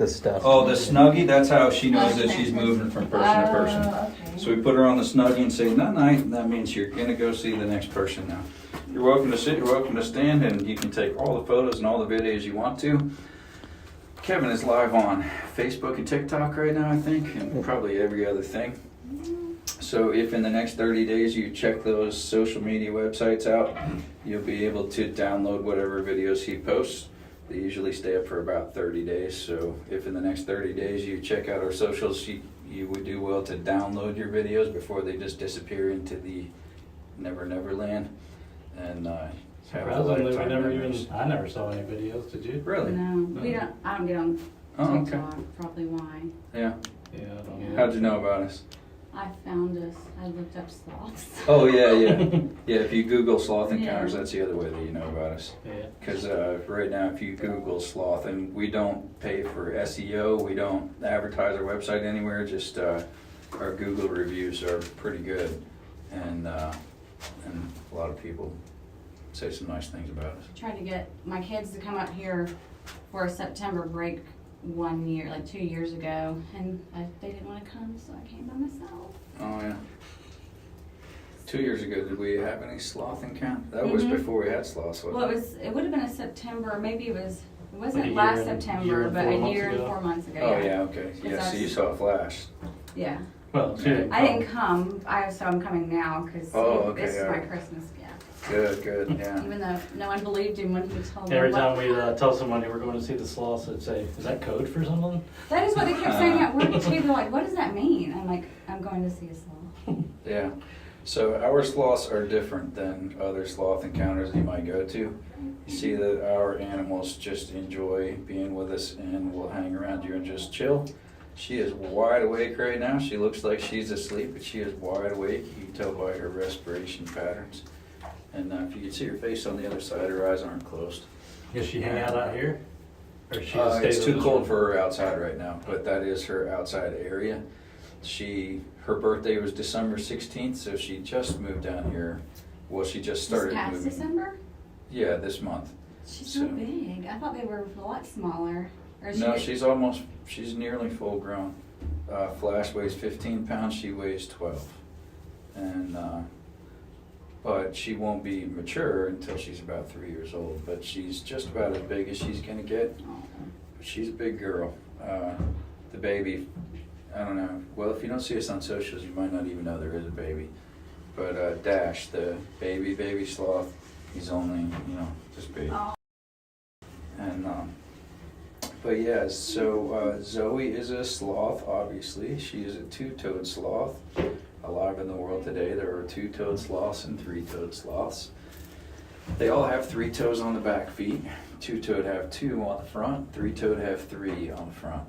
the stuff. Oh, the Snuggie, that's how she knows that Okay. she's moving from person to person. Okay. So we put her on the Snuggie and say, night-night, and that means you're gonna go see the next person now. You're welcome to sit, you're welcome to stand, and you can take all the photos and all the videos you want to. Kevin is live on Facebook and TikTok right now, I think, and probably every other thing. So if in the next 30 days you check those social media websites out, you'll be able to download whatever videos he posts. They usually stay up for about 30 days. So if in the next 30 days you check out our socials, you would do well to download your videos before they just disappear into the Never Never Land. And have the Surprisingly, we lifetime never memories. even, I never saw any videos, did you? Really? No, I don't get on Oh, okay. TikTok, probably why. Yeah. Yeah, I don't know. How'd you know about us? I found us, I looked up sloths. Oh, yeah. Yeah, if you Google Sloth Encounters, Yeah. that's the other way that you know about us. Yeah. Because right now, if you Google Sloth, and we don't pay for SEO, we don't advertise our website anywhere, just our Google reviews are pretty good. And a lot of people say some nice things about us. Tried to get my kids to come up here for a September break 1 year, like 2 years ago, and they didn't want to come, so I came by myself. Oh, yeah. 2 years ago, did we have any sloth encounter? That was Mhm. before we had sloths, wasn't Well, it? it would have been a September, maybe it wasn't Like a last year and- September, year and but 4 a months year and ago. 4 months ago. Oh, yeah, okay. Yeah, Because so you I- saw a flash. Yeah. Well, she didn't I come. didn't come, so I'm coming now, because Oh, okay, this is my alright. Christmas gift. Good, yeah. Even though no one believed him when he told me. Every what- time we tell somebody we're going to see the sloths, they'd say, is that code for someone? That is what they kept saying at work too. They're like, what does that mean? I'm like, I'm going to see a sloth. Yeah. So our sloths are different than other sloth encounters you might go to. You see that our animals just enjoy being with us and will hang around you and just chill. She is wide awake right now. She looks like she's asleep, but she is wide awake. You can tell by her respiration patterns. And if you can see her face on the other side, her eyes aren't closed. Does she hang out here? Or she just stays It's in too this cold room? for her outside right now, but that is her outside area. Her birthday was December 16th, so she just moved down here. Well, she just started This past moving. December? Yeah, this month. She's so So- big. I thought they were a lot smaller. Or is No, she, she's nearly full grown. Flash weighs 15 pounds, she weighs 12. And, but she won't be mature until she's about 3 years old. But she's just about as big as she's gonna get. Oh. But she's a big girl. The baby, I don't know. Well, if you don't see us on socials, you might not even know there is a baby. But Dash, the baby sloth, he's only, just baby. Oh. And but yeah, so Zoe is a sloth, obviously. She is a two-toed sloth. Alive in the world today, there are two-toed sloths and three-toed sloths. They all have 3 toes on the back feet. Two-toed have 2 on the front. Three-toed have 3 on the front.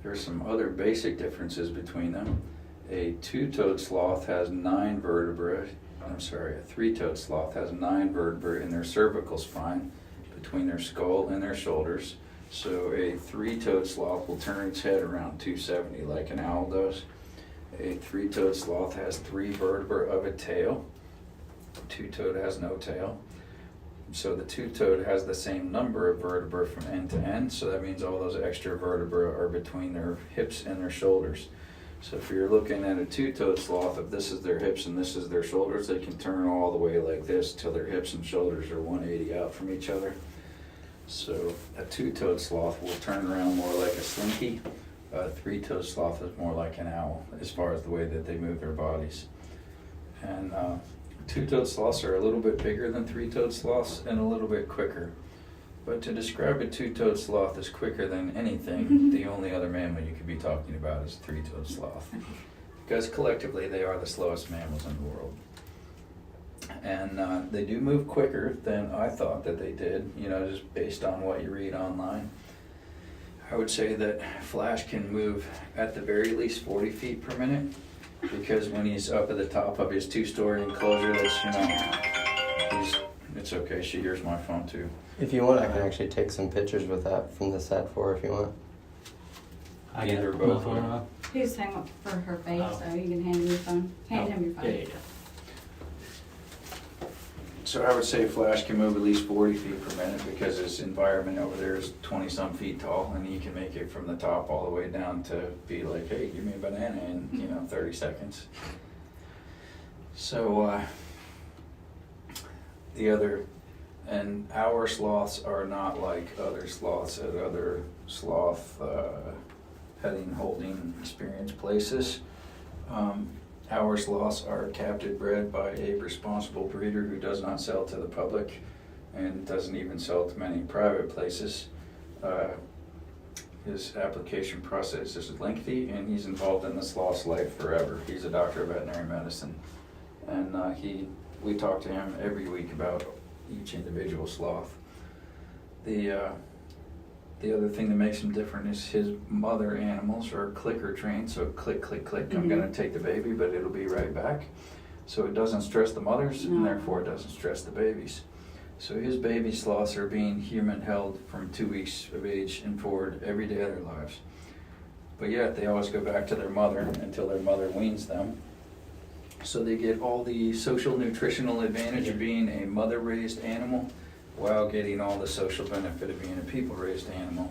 There are some other basic differences between them. A two-toed sloth has 9 vertebrae. I'm sorry, a three-toed sloth has 9 vertebrae in their cervical spine between their skull and their shoulders. So a three-toed sloth will turn its head around 270 like an owl does. A three-toed sloth has 3 vertebrae of a tail. Two-toed has no tail. So the two-toed has the same number of vertebrae from end to end, so that means all those extra vertebrae are between their hips and their shoulders. So if you're looking at a two-toed sloth, if this is their hips and this is their shoulders, they can turn all the way like this till their hips and shoulders are 180 out from each other. So a two-toed sloth will turn around more like a slinky. A three-toed sloth is more like an owl as far as the way that they move their bodies. And two-toed sloths are a little bit bigger than three-toed sloths and a little bit quicker. But to describe a two-toed sloth as quicker than anything, the only other mammal you could be talking about is a three-toed sloth. Because collectively they are the slowest mammals in the world. And they do move quicker than I thought that they did, just based on what you read online. I would say that Flash can move at the very least 40 feet per minute, because when he's up at the top of his 2-story enclosure, it's okay, she hears my phone too. If you want, I can actually take some pictures with that from the Sat 4 if you want. I Either got or both. my phone up. He's hanging up for her face, Oh. so you can hand him your phone. Hand him your phone. Yeah. So I would say Flash can move at least 40 feet per minute because his environment over there is 20-some feet tall, and he can make it from the top all the way down to be like, hey, give me a banana in 30 seconds. So our sloths are not like other sloths at other sloth petting, holding experience places. Our sloths are captive bred by a responsible breeder who does not sell to the public and doesn't even sell to many private places. His application process is lengthy, and he's involved in the sloth's life forever. He's a doctor of veterinary medicine, and we talk to him every week about each individual sloth. The other thing that makes him different is his mother animals are clicker trained, so click, click, click, I'm gonna take the baby, but it'll be right back. So it doesn't stress the mothers, and therefore it doesn't stress the babies. So his baby sloths are being human held from 2 weeks of age and forward every day of their lives. But yet they always go back to their mother until their mother weans them. So they get all the social nutritional advantage of being a mother-raised animal while getting all the social benefit of being a people-raised animal.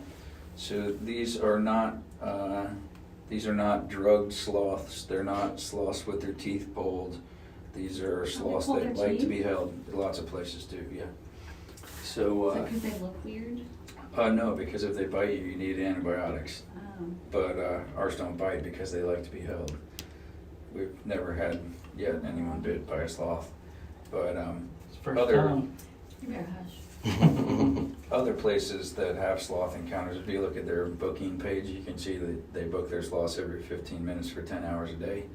So these are not drugged sloths. They're not sloths with their teeth pulled. These are sloths that like to be held. Lots of places do, yeah. So because they look weird? No, because if they bite you, you need antibiotics. Oh. But ours don't bite because they like to be held. We've never had yet anyone bit by a sloth. But It's the first time. You better hush. other places that have sloth encounters, if you look at their booking page, you can see that they book their sloths every 15 minutes for 10 hours a day.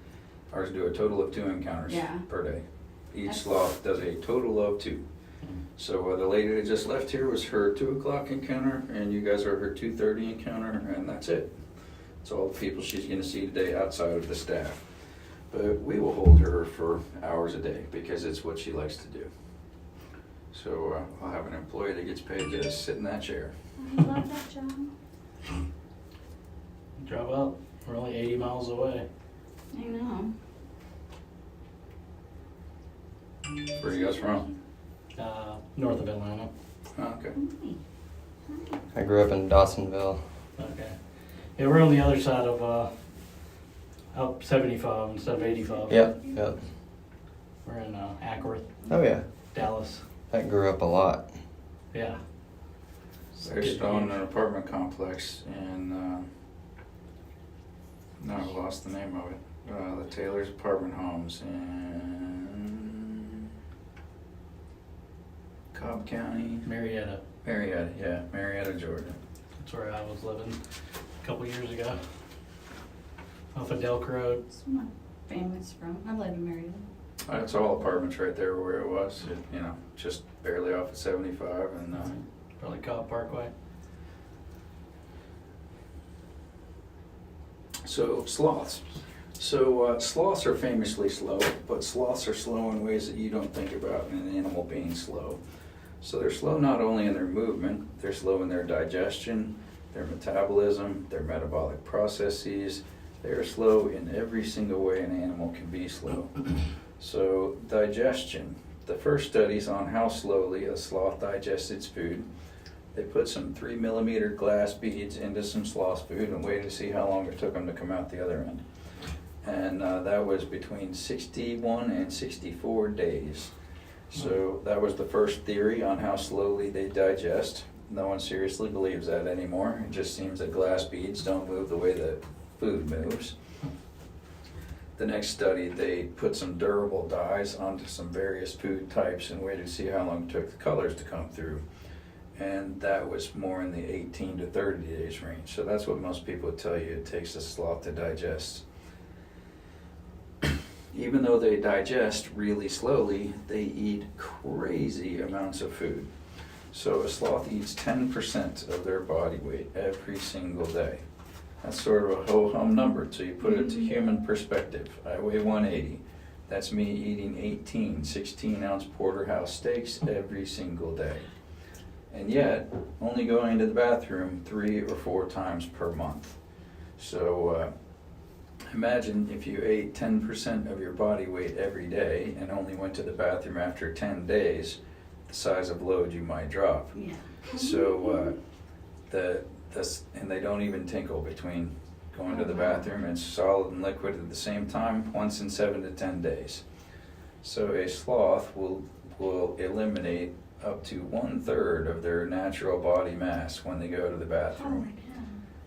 Ours do a total of 2 encounters per day. Each sloth does a total of 2. So the lady that just left here was her 2 o'clock encounter, and you guys are her 2:30 encounter, and that's it. That's all the people she's going to see today outside of the staff. But we will hold her for hours a day because it's what she likes to do. So I'll have an employee that gets paid to sit in that chair. I love that job. Drive up. We're only 80 miles away. I know. Where are you guys from? North of Atlanta. Oh, okay. I grew up in Dawsonville. Okay. Yeah, we're on the other side of up 75 instead of 85. Yep. We're in Ackworth, Oh yeah. Dallas. I grew up a lot. Yeah. They're still in an apartment complex in, no, I lost the name of it. The Taylor's Apartment Homes in Cobb County. Marietta. Marietta, Georgia. That's where I was living a couple years ago. Off of Delk Road. That's where my family's from. I live in Marietta. It's all apartments right there where it was, just barely off of 75 and Probably Cobb Parkway. So sloths. Sloths are famously slow, but sloths are slow in ways that you don't think about in an animal being slow. So they're slow not only in their movement, they're slow in their digestion, their metabolism, their metabolic processes. They're slow in every single way an animal can be slow. So digestion. The first studies on how slowly a sloth digests its food, they put some 3mm glass beads into some sloth food and waited to see how long it took them to come out the other end. And that was between 61 and 64 days. So that was the first theory on how slowly they digest. No one seriously believes that anymore. It just seems that glass beads don't move the way that food moves. The next study, they put some durable dyes onto some various food types and waited to see how long it took the colors to come through. And that was more in the 18 to 30 days range. So that's what most people would tell you it takes a sloth to digest. Even though they digest really slowly, they eat crazy amounts of food. So a sloth eats 10% of their body weight every single day. That's sort of a ho-hum number, so you put it to human perspective. I weigh 180. That's me eating 18 16-ounce porterhouse steaks every single day. And yet, only going to the bathroom 3 or 4 times per month. So imagine if you ate 10% of your body weight every day and only went to the bathroom after 10 days, the size of load you might drop. Yeah. So and they don't even tinkle between going to the bathroom. It's solid and liquid at the same time, once in 7 to 10 days. So a sloth will eliminate up to 1/3 of their natural body mass when they go to the Oh bathroom. my God.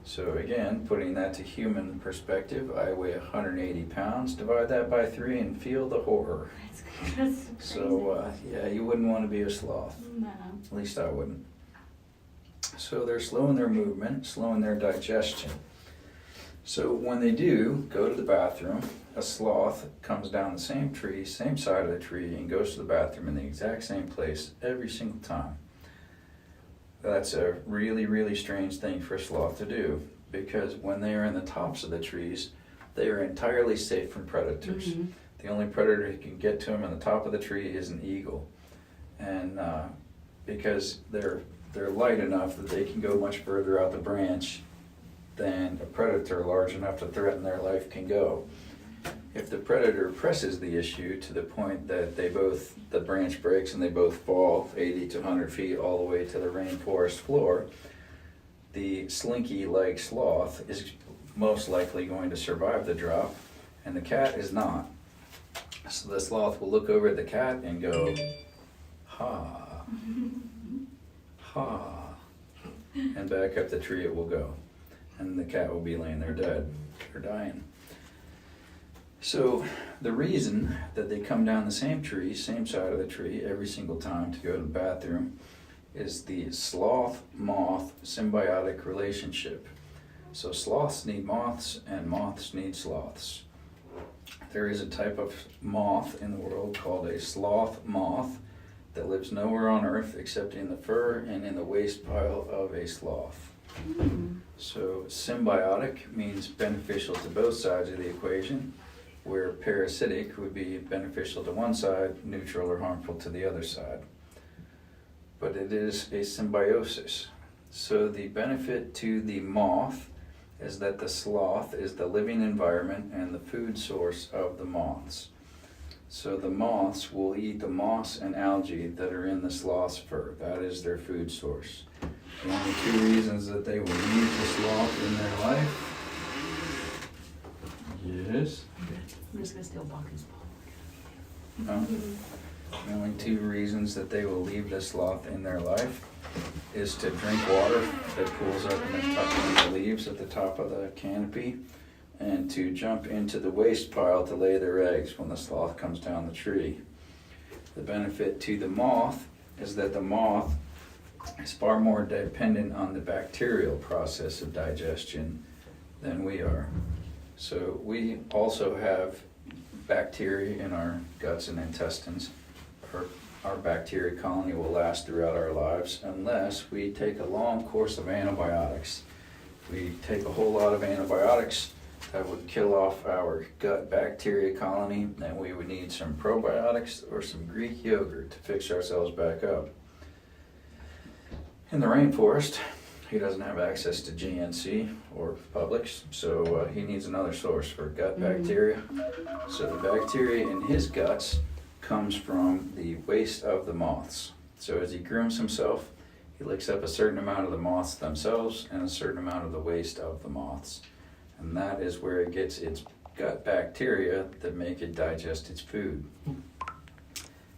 So again, putting that to human perspective, I weigh 180 pounds, divide that by 3 and feel the horror. That's crazy. So yeah, you wouldn't want to be a sloth. No. At least I wouldn't. So they're slowing their movement, slowing their digestion. So when they do go to the bathroom, a sloth comes down the same tree, same side of the tree, and goes to the bathroom in the exact same place every single time. That's a really, really strange thing for a sloth to do, because when they are in the tops of the trees, they are entirely safe from predators. Mm-hmm. The only predator who can get to them on the top of the tree is an eagle. And because they're light enough that they can go much further out the branch than a predator large enough to threaten their life can go. If the predator presses the issue to the point that the branch breaks and they both fall 80 to 100 feet all the way to the rainforest floor, the slinky-like sloth is most likely going to survive the drop, and the cat is not. So the sloth will look over at the cat and go, ha, ha, and back up the tree it will go. And the cat will be laying there dead or dying. So the reason that they come down the same tree, same side of the tree every single time to go to the bathroom is the sloth-moth symbiotic relationship. So sloths need moths and moths need sloths. There is a type of moth in the world called a sloth moth that lives nowhere on Earth except in the fur and in the waste pile of a sloth. So symbiotic means beneficial to both sides of the equation, where parasitic would be beneficial to one side, neutral or harmful to the other side. But it is a symbiosis. So the benefit to the moth is that the sloth is the living environment and the food source of the moths. So the moths will eat the moss and algae that are in the sloth's fur. That is their food source. The only 2 reasons that they will leave the sloth in their life. Yes. I'm just gonna steal Balkan's ball. No. The only 2 reasons that they will leave the sloth in their life is to drink water that pools up in the top of the leaves at the top of the canopy, and to jump into the waste pile to lay their eggs when the sloth comes down the tree. The benefit to the moth is that the moth is far more dependent on the bacterial process of digestion than we are. So we also have bacteria in our guts and intestines. Our bacteria colony will last throughout our lives unless we take a long course of antibiotics. If we take a whole lot of antibiotics, that would kill off our gut bacteria colony, and we would need some probiotics or some Greek yogurt to fix ourselves back up. In the rainforest, he doesn't have access to GNC or Publix, so he needs another source for gut bacteria. So the bacteria in his guts comes from the waste of the moths. So as he grooms himself, he licks up a certain amount of the moths themselves and a certain amount of the waste of the moths. And that is where it gets its gut bacteria that make it digest its food.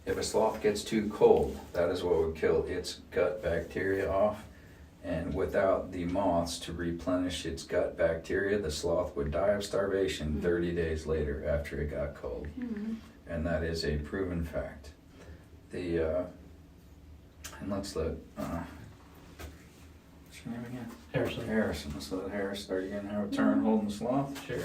If a sloth gets too cold, that is what would kill its gut bacteria off. And without the moths to replenish its gut bacteria, the sloth would die of starvation 30 days later after it got cold. And that is a proven fact. And let's let, what's your name again? Harrison. Let's let Harris, are you gonna have a turn holding the sloth? Sure.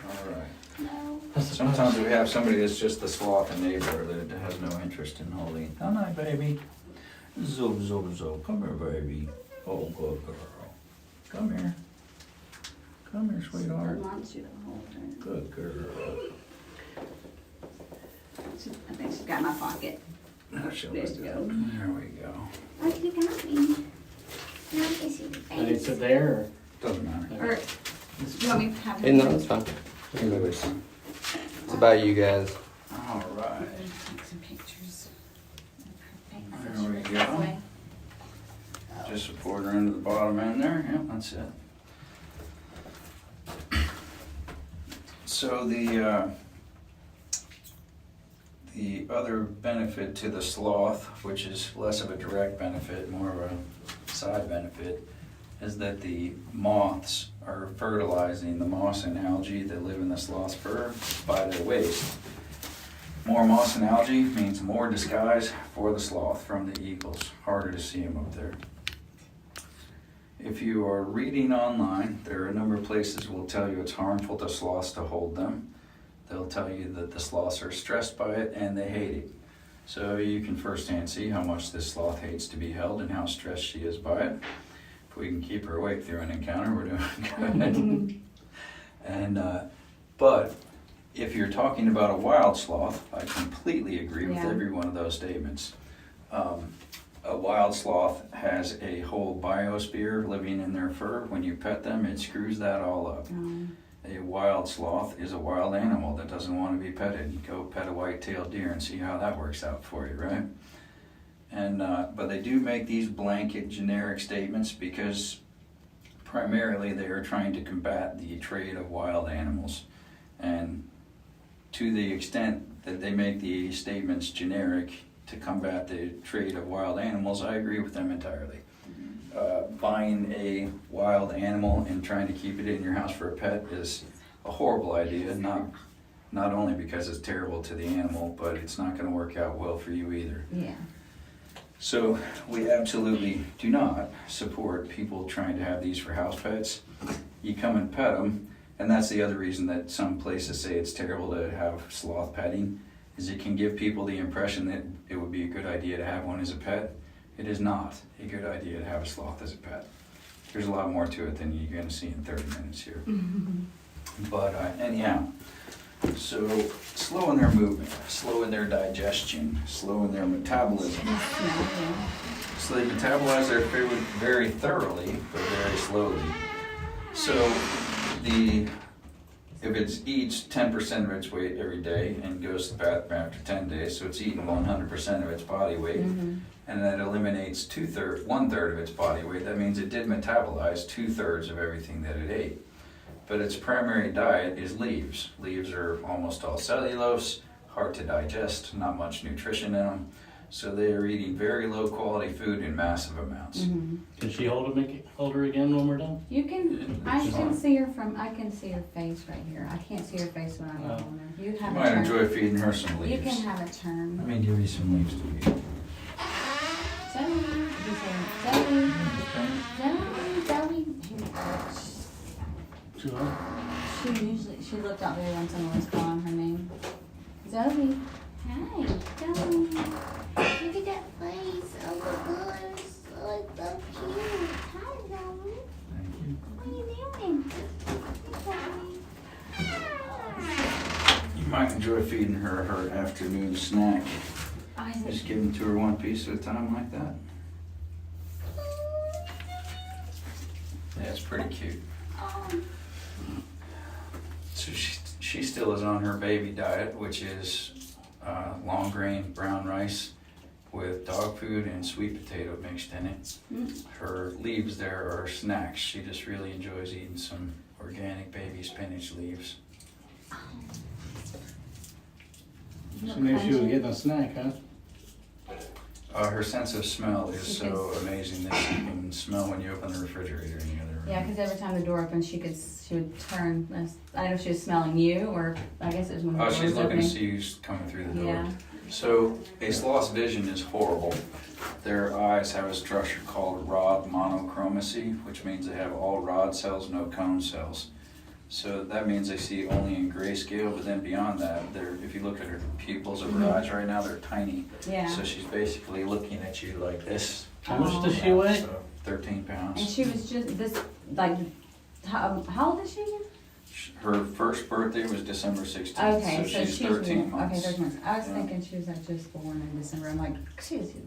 All right. No. Sometimes we have somebody that's just the sloth and neighbor that has no interest in holding. Come on, baby. Zub, zub, zub. Come here, baby. Oh, good girl. Come here. Come here, sweetheart. Wants you to hold her. Good girl. I think she's got my pocket. Now she'll There let you it go. go. There we go. Oh, you got me. Now is he Did it sit there Doesn't matter. Or, do you want me to have Hey, him? no, it's fine. Anyways, it's about you guys. All right. Take some pictures. Paint my There picture we this go. way. Just a quarter into the bottom end there. Yep, that's it. So the other benefit to the sloth, which is less of a direct benefit, more of a side benefit, is that the moths are fertilizing the moss and algae that live in the sloth's fur by their waste. More moss and algae means more disguise for the sloth from the eagles. Harder to see them up there. If you are reading online, there are a number of places will tell you it's harmful to sloths to hold them. They'll tell you that the sloths are stressed by it and they hate it. So you can firsthand see how much this sloth hates to be held and how stressed she is by it. If we can keep her awake through an encounter, we're doing good. But if you're talking about a wild sloth, I completely agree with Yeah. every one of those statements. A wild sloth has a whole biosphere living in their fur. When you pet them, it screws that all up. A wild sloth is a wild animal that doesn't want to be petted. You go pet a white-tailed deer and see how that works out for you, right? And but they do make these blanket generic statements because primarily they are trying to combat the trade of wild animals. And to the extent that they make the statements generic to combat the trade of wild animals, I agree with them entirely. Buying a wild animal and trying to keep it in your house for a pet is a horrible idea, not only because it's terrible to the animal, but it's not going to work out well for you either. Yeah. So we absolutely do not support people trying to have these for house pets. You come and pet them, and that's the other reason that some places say it's terrible to have sloth petting, is it can give people the impression that it would be a good idea to have one as a pet. It is not a good idea to have a sloth as a pet. There's a lot more to it than you're going to see in 30 minutes here. But anyhow, so slowing their movement, slowing their digestion, slowing their metabolism. So they metabolize their food very thoroughly, but very slowly. So if it eats 10% of its weight every day and goes to the bathroom after 10 days, so it's eating 100% of its body weight, and that eliminates 1/3 of its body weight, that means it did metabolize 2/3 of everything that it ate. But its primary diet is leaves. Leaves are almost all cellulose, hard to digest, not much nutrition in them. So they are eating very low quality food in massive amounts. Can she hold her again when we're done? You can, I can see her face right here. I can't see her face when I'm on her. You You have a might turn. enjoy feeding her some leaves. You can have a turn. Let me give you some leaves to eat. Zoe, you say, Zoe, Zoe. She looked out there when someone was calling her name. Zoe, hi, Zoe. Look at that face. Oh my gosh, oh, it's so cute. Hi, Zoe. Thank you. What are you doing? Hi, Zoe. You might enjoy feeding her her afternoon snack. Just give them to her one piece at a time like that. Yeah, it's pretty cute. So she still is on her baby diet, which is long grain brown rice with dog food and sweet potato mixed in it. Her leaves there are snacks. She just really enjoys eating some organic baby spinach leaves. She knew she was getting a snack, huh? Her sense of smell is so amazing that she can smell when you open the refrigerator in the other room. Yeah, because every time the door opened, she would turn. I don't know if she was smelling you, or I guess it was when the door She's was looking opening. to see who's coming through the door. Yeah. So a sloth's vision is horrible. Their eyes have a structure called rod monochromacy, which means they have all rod cells, no cone cells. So that means they see only in grayscale, but then beyond that, if you look at her pupils of her eyes right now, they're tiny. Yeah. So she's basically looking at you like this. How much does she weigh? So 13 pounds. And she was just this, like, how old is she again? Her first birthday was December 16th, Okay, so she's 13 months. Okay, 13 months. I was Yeah. thinking she was like just born in December. I'm like, she's a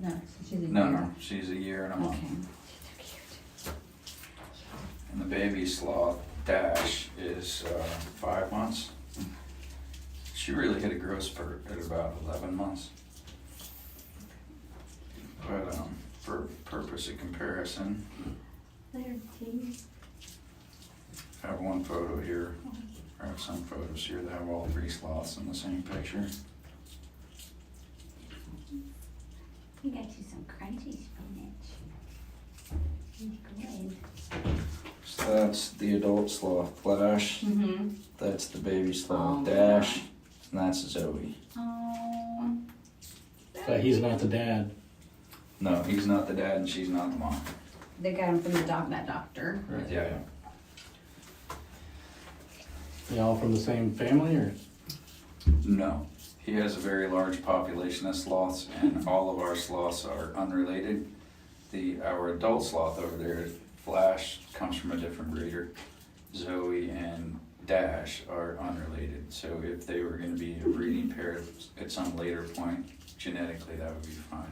year. No, she's a year and a month. Okay. And the baby sloth Dash is 5 months. She really hit a growth spurt at about 11 months. But for purpose of comparison, They're cute. I have one photo here. I have some photos here that have all 3 sloths in the same picture. You got you some crunchy spinach. Good. So that's the adult sloth, Flash. Mm-hmm. That's the baby sloth, Oh, Dash. And that's Zoe. Oh. But he's not the dad. No, he's not the dad and she's not the mom. They got him from the vet doctor. Right. Yeah. They all from the same family, or? No. He has a very large population of sloths, and all of our sloths are unrelated. Our adult sloth over there, Flash, comes from a different breeder. Zoe and Dash are unrelated. So if they were going to be a breeding pair at some later point, genetically that would be fine.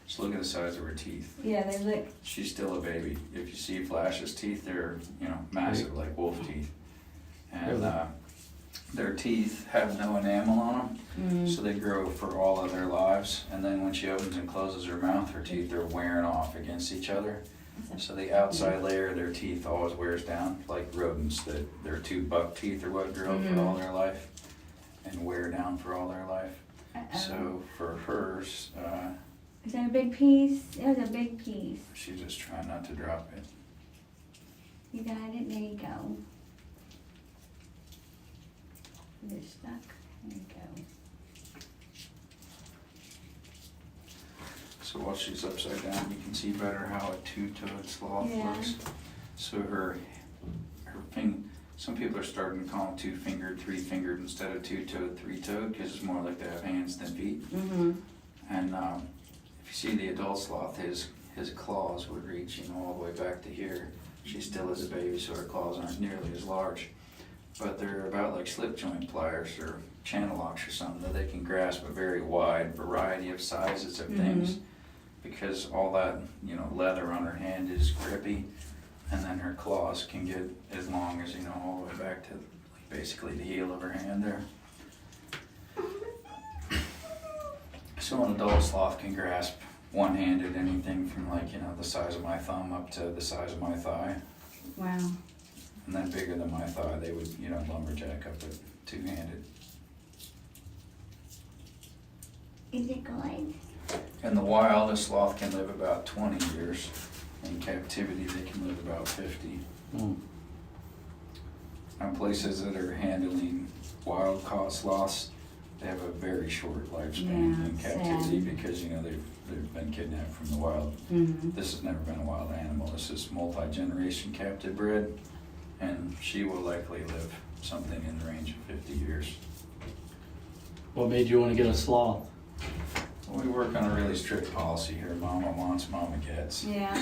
Just look at the size of her teeth. Yeah, they look. She's still a baby. If you see Flash's teeth, they're massive, like wolf teeth. And Really? their teeth have no enamel on them. Mm. So they grow for all of their lives, and then when she opens and closes her mouth, her teeth are wearing off against each other. So the outside layer of their teeth always wears down, like rodents, that their 2 buck teeth are what grow for all their life and wear down for all their life. So for hers, Is that a big piece? It was a big piece. she's just trying not to drop it. You got it. There you go. They're stuck. There you go. So while she's upside down, you can see better how a 2-toed sloth Yeah. looks. So her finger, some people are starting to call them 2-fingered, 3-fingered instead of 2-toed, 3-toed, because it's more like they have hands than feet. Mm-hmm. And if you see the adult sloth, his claws would reach all the way back to here. She still is a baby, so her claws aren't nearly as large. But they're about like slip joint pliers or channel locks or something, that they can grasp a very wide variety of sizes of things, because all that leather on her hand is grippy, and then her claws can get as long as all the way back to like basically the heel of her hand there. So an adult sloth can grasp one-handed anything from like the size of my thumb up to the size of my thigh. Wow. And then bigger than my thigh, they would, lumberjack up it 2-handed. Is it good? In the wild, a sloth can live about 20 years. In captivity, they can live about 50. Mm. On places that are handling wild-caught sloths, they have a very short lifespan Yeah, in captivity sad. because, they've been kidnapped from the wild. Mm-hmm. This has never been a wild animal. This is multi-generation captive bred, and she will likely live something in the range of 50 years. What made you want to get a sloth? We work on a really strict policy here. Mama wants, mama gets. Yeah.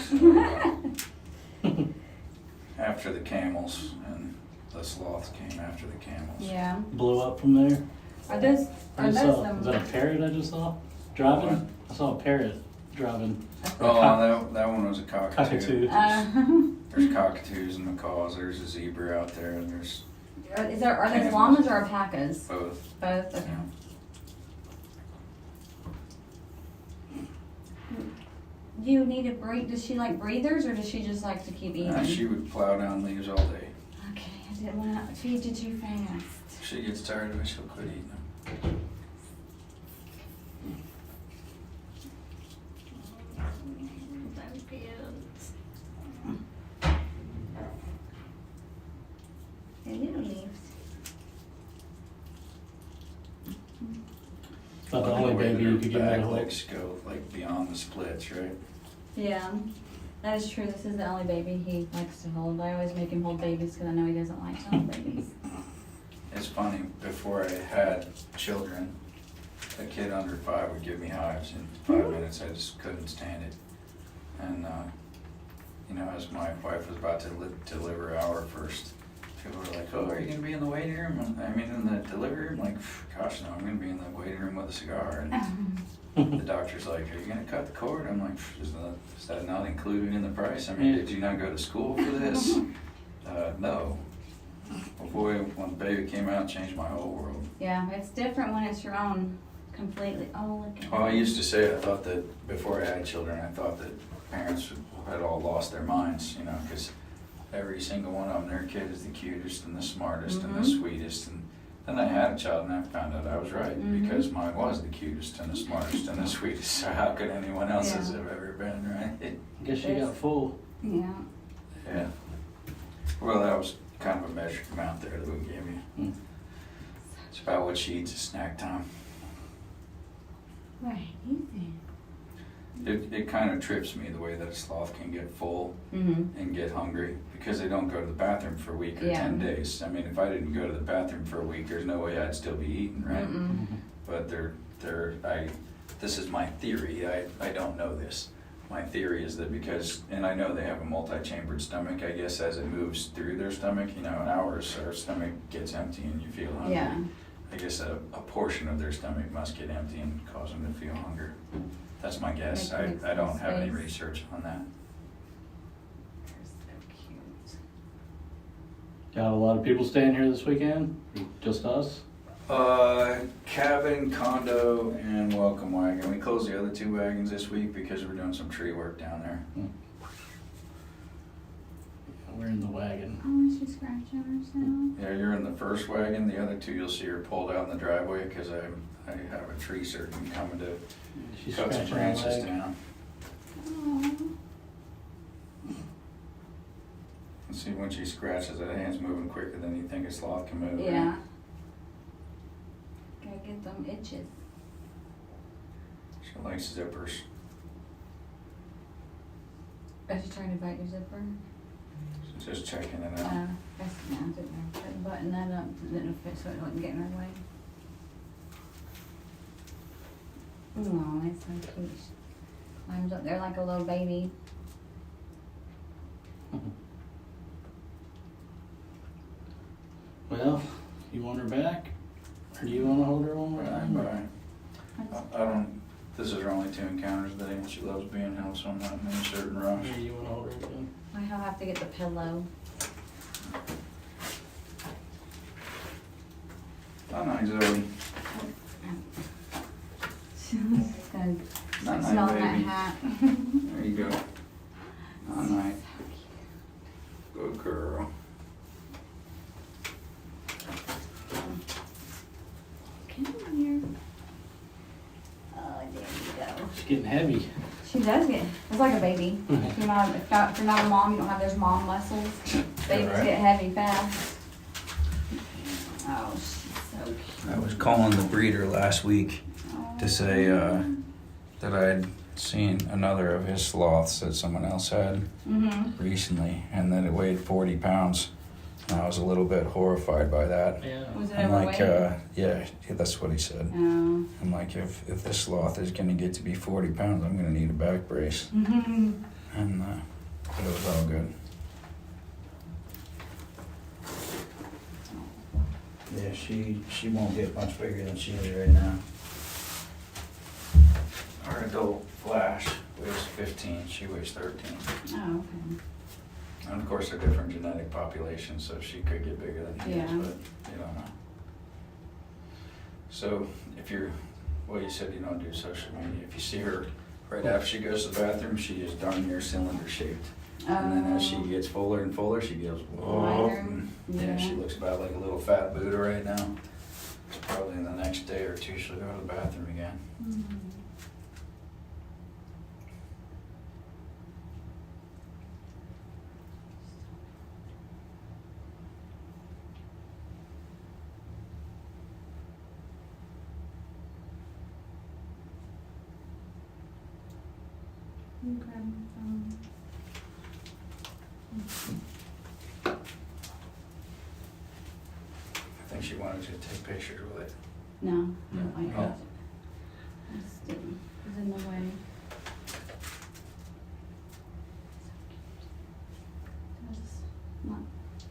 After the camels, and the sloths came after the camels. Yeah. Blew up from there? Are those? I Are just those saw, them? was that a parrot I just saw? Driving? What? I saw a parrot driving. Oh, that one was a cockatoo. Cockatoo. There's cockatoos and macaws. There's a zebra out there, and there's Are those llamas or alpacas? both. Both. Okay. Yeah. Do you need a break? Does she like breathers, or does she just like to keep eating? She would plow down leaves all day. Okay, I didn't want to feed you too fast. If she gets tired of it, she'll quit eating them. So cute. They're little leaves. Not the only baby you could give back me a hold. legs go like beyond the splits, right? Yeah, that is true. This is the only baby he likes to hold. I always make him hold babies because I know he doesn't like to hold babies. It's funny, before I had children, a kid under 5 would give me hives in 5 minutes. I just couldn't stand it. And, as my wife was about to deliver our first, people were like, oh, are you going to be in the waiting room? In the delivery room? Like, gosh, no, I'm going to be in the waiting room with a cigar. And the doctor's like, are you going to cut the cord? I'm like, is that not included in the price? Did you not go to school for this? No. Boy, when the baby came out, it changed my whole world. Yeah, it's different when it's your own completely. Oh, look at Well, I that. used to say, I thought that before I had children, I thought that parents had all lost their minds, you know, because every single one of them, their kid is the cutest and the smartest and the Mhm. sweetest. And then I had a child and I found out I was right Mhm. because mine was the cutest and the smartest and the sweetest. So how could anyone else's Yeah. have ever been, right? I guess she got full. Yeah. Yeah. Well, that was kind of a measured amount there that we gave you. Mm. It's about what she eats at snack time. Right. Easy. It kind of trips me the way that a sloth can get full Mm-hmm. and get hungry because they don't go to the bathroom for a week or Yeah. 10 days. I mean, if I didn't go to the bathroom for a week, there's no way I'd still be eating, right? Mm-mm. But this is my theory. I don't know this. My theory is that because, and I know they have a multi-chambered stomach, I guess as it moves through their stomach, you know, in ours, our stomach gets empty and you feel hungry. Yeah. I guess a portion of their stomach must get empty and cause them to feel hunger. That's my guess. Makes I don't have any space. research on that. They're so cute. Got a lot of people staying here this weekend? Just us? Cabin, condo, and welcome wagon. We closed the other 2 wagons this week because we're doing some tree work down there. We're in the wagon. Oh, is she scratching herself? Yeah, you're in the first wagon. The other 2 you'll see are pulled out in the driveway because I have a tree surgeon coming to She's cut some scratching her branches leg. down. Oh. And see, when she scratches, that hand's moving quicker than you think a sloth can move. right? Yeah. Gotta get them itches. She likes zippers. Are you trying to bite your zipper? She's just checking it out. That's, yeah, I didn't know. Try to button that up, didn't fit so it wouldn't get in her way. Oh, that's so cute. She climbs up there like a little baby. Well, you want her back? Or do you want to hold her one more Right, time? right. I don't, this is her only 2 encounters today and she loves being held, so I'm not in any certain rush. Or you want to hold her again? I have to get the pillow. Oh, nice, Zoe. She's gonna Night, smell night, that baby. hat. There you go. All night. Good girl. Come here. Oh, there you go. She's getting heavy. She does get, it's like a baby. If you're not a mom, you don't have those mom muscles. Babies right. get heavy fast. Oh, she's so cute. I was calling the breeder last week to say that I'd seen another of his sloths that someone else had Mm-hmm. recently and that it weighed 40 pounds. And I was a little bit horrified by that. Yeah. Was it I'm like, overweight? yeah, that's what he said. Oh. I'm like, if this sloth is going to get to be 40 pounds, I'm going to need a back brace. Mm-hmm. And but it was all good. Yeah, she won't get much bigger than she is right now. Our adult Flash weighs 15, she weighs 13. Oh, okay. And of course, they're different genetic populations, so she could get bigger than he is, Yeah. but you don't know. So if you're, well, you said you don't do social media. If you see her right after she goes to the bathroom, she is darn near cylinder shaped. And then as she gets fuller and fuller, she goes, whoa. Lighter. And, Yeah. yeah, she looks about like a little fat Buddha right now. It's probably in the next day or 2 she'll go to the bathroom again. Mm-hmm. Grab my phone. I think she wanted you to take pictures with it. No, no, I Oh. got it. I just didn't. It was in the way.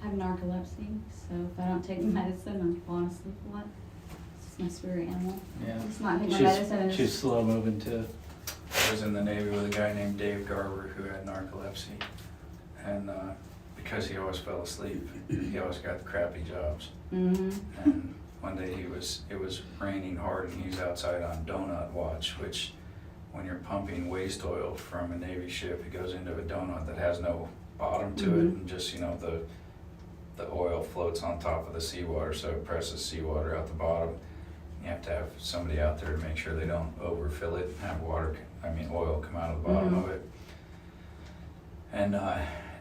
I have narcolepsy, so if I don't take medicine, I'm falling asleep a lot. It's my spirit animal. Yeah. It's not taking my medicine. She's, she's slow moving too. I was in the Navy with a guy named Dave Garber who had narcolepsy. And because he always fell asleep. He always got the crappy jobs. Mm-hmm. And one day it was raining hard and he was outside on donut watch, which when you're pumping waste oil from a Navy ship, it goes into a donut that has no bottom to it, and just, the oil floats on top of the seawater, so it presses seawater out the bottom. You have to have somebody out there to make sure they don't overfill it and have oil come out of the bottom of it. And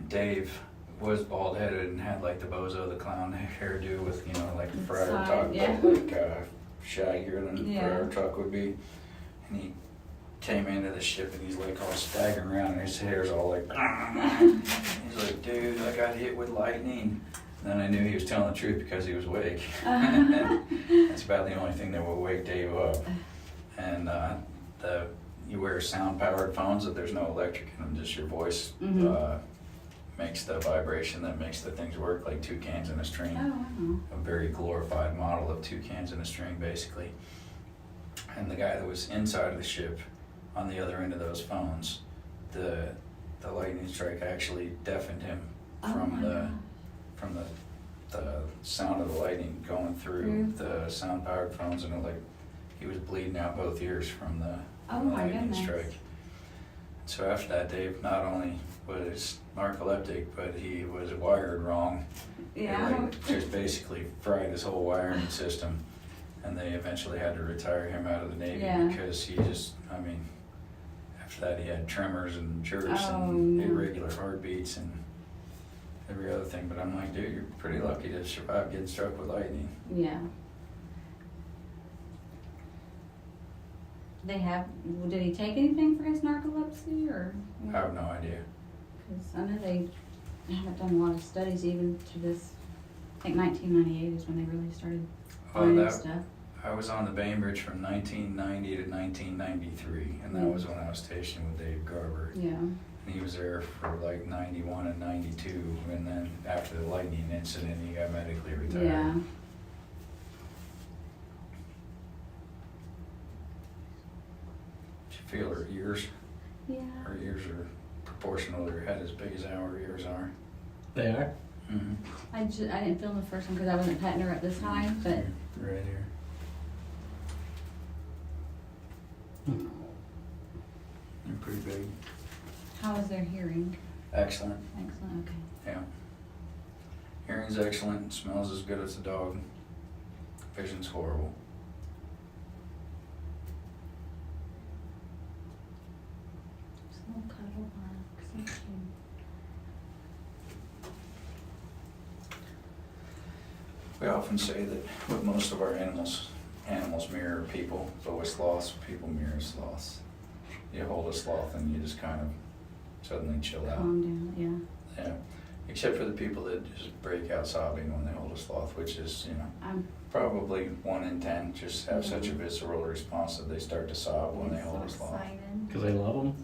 Dave was bald headed and had like the Bozo the Clown hairdo with, like the Friar Tuck, but shaggier than the Friar Tuck would be. And he came into the ship and he's like all staggering around and his hair's all like, he's like, dude, I got hit with lightning. And then I knew he was telling the truth because he was awake. That's about the only thing that will wake Dave up. And you wear sound-powered phones that there's no electric in them, just your voice makes the vibration that makes the things work, like two cans in a string. Oh, wow. A very glorified model of two cans in a string, basically. And the guy that was inside of the ship, on the other end of those phones, the lightning strike actually deafened him from the sound of the lightning going through the sound-powered phones, and he was bleeding out both ears from the lightning strike. So after that, Dave not only was narcoleptic, but he was wired wrong. Yeah. It just basically fried his whole wiring system, and they eventually had to retire him out of the Navy because he just, after that he had tremors and jerks and irregular heartbeats and every other thing. But I'm like, dude, you're pretty lucky to survive getting struck with lightning. Yeah. Did he take anything for his narcolepsy, or? I have no idea. Because I know they haven't done a lot of studies even to this. I think 1998 is when they really started finding stuff. I was on the Bainbridge from 1990 to 1993, and that was when I was stationed with Dave Garber. Yeah. And he was there for like 91 and 92, and then after the lightning incident, he got medically retired. Yeah. Did you feel her ears? Yeah. Her ears are proportional to her head, as big as our ears are. They are? Mm-hmm. I didn't film the first one because I wasn't petting her at this high, but Right here. They're pretty big. how is their hearing? Excellent. Excellent. Okay. Yeah. Hearing's excellent. Smells as good as a dog. Vision's horrible. Just a little cuddle mark. So cute. We often say that with most of our animals mirror people, but with sloths, people mirror sloths. You hold a sloth and you just kind of suddenly chill out. Calm down. Yeah. Yeah. Except for the people that just break out sobbing when they hold a sloth, which is, I'm probably 1 in 10 just have such a visceral response that they start to sob when they hold a sloth. excited. Because they love them?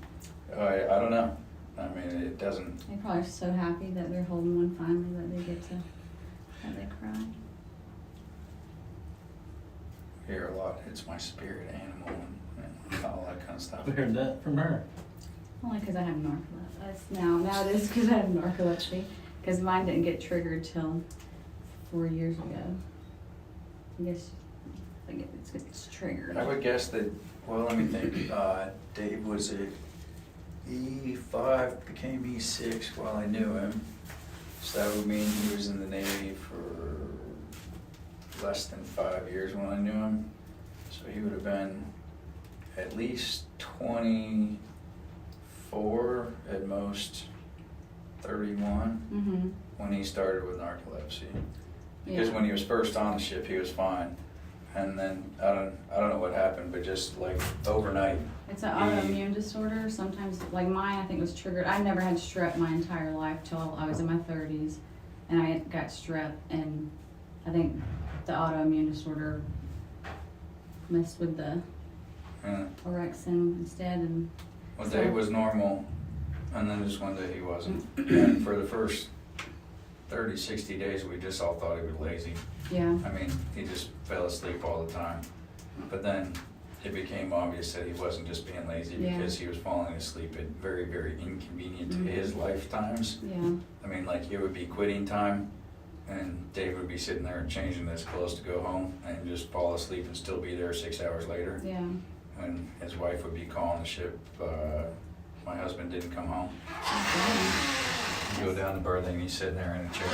I don't know. I mean, it doesn't. They probably are so happy that they're holding one finally that they get to have they cry. Hear a lot. It's my spirit animal and all that kind of stuff. I've heard that from her. Only because I have narcolepsy. Now it is because I have narcolepsy. Because mine didn't get triggered till 4 years ago. I guess it's triggered. I would guess that, well, let me think. Dave was at E5, became E6 while I knew him. So that would mean he was in the Navy for less than 5 years when I knew him. So he would have been at least 24, at most 31 when he started with narcolepsy. Because when he was first on the ship, he was fine. And then I don't know what happened, but just like overnight. It's an autoimmune disorder. Sometimes, like mine, I think was triggered. I never had strep my entire life till I was in my 30s, and I got strep, and I think the autoimmune disorder messed with the orexin instead. And one day was normal, and then just one day he wasn't. And for the first 30, 60 days, we just all thought he was lazy. yeah, I mean, he just fell asleep all the time. But then it became obvious that he wasn't just being lazy Yeah. because he was falling asleep at very, very inconvenient to Mhm. his lifetimes. Yeah. I mean, like, it would be quitting time, and Dave would be sitting there and changing his clothes to go home, and just fall asleep and still be there 6 hours later. Yeah. And his wife would be calling the ship, my husband didn't come home. Okay. You go down to birthing, and he's sitting there in a chair,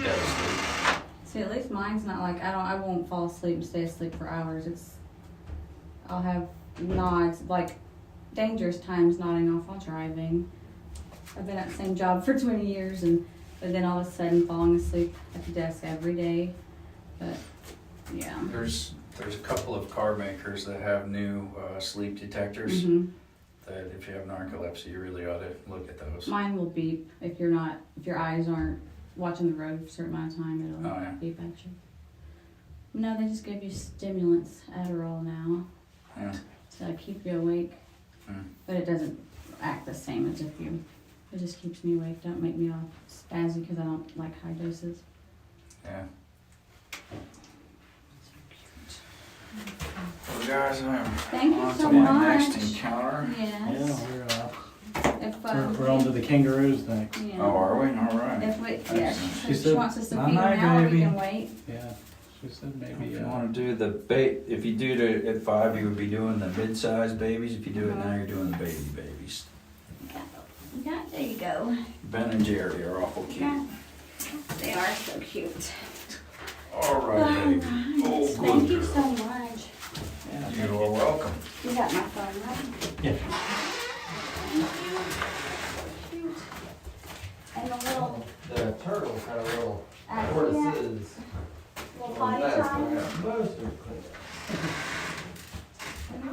dead asleep. See, at least mine's not like I won't fall asleep and stay asleep for hours. I'll have nods, like dangerous times nodding off while driving. I've been at the same job for 20 years but then all of a sudden falling asleep at the desk every day. But yeah. There's a couple of car makers that have new sleep detectors Mhm. that if you have narcolepsy, you really ought to look at those. Mine will beep if your eyes aren't watching the road for a certain amount of time. It'll Oh, yeah. beep at you. No, they just give you stimulants, Adderall now, Yeah. to keep you awake. Mm. But it doesn't act the same as if you. It just keeps me awake. Don't make me all spazzy because I don't like high doses. Yeah. Well, guys, I'm Thank you on so to my much. next encounter. Yeah, Yes. If we're on to the kangaroos next. yeah. Oh, are we? All right. If we, yeah, She she said, wants us to "Night, feed them night, now, or we baby." can wait. Yeah, she said If maybe, you want to do the if you do it at 5, you would be doing the mid-sized babies. If you do it now, you're doing the baby babies. Yeah, there you go. Ben and Jerry are awful cute. Yeah. They are so cute. All right, baby. Oh, Thank you good so girl. much. yeah. You are welcome. You got my phone, right? Yeah. Cute. And the little, The turtles had a little yeah, tortoises. little potty time. Most are clean. And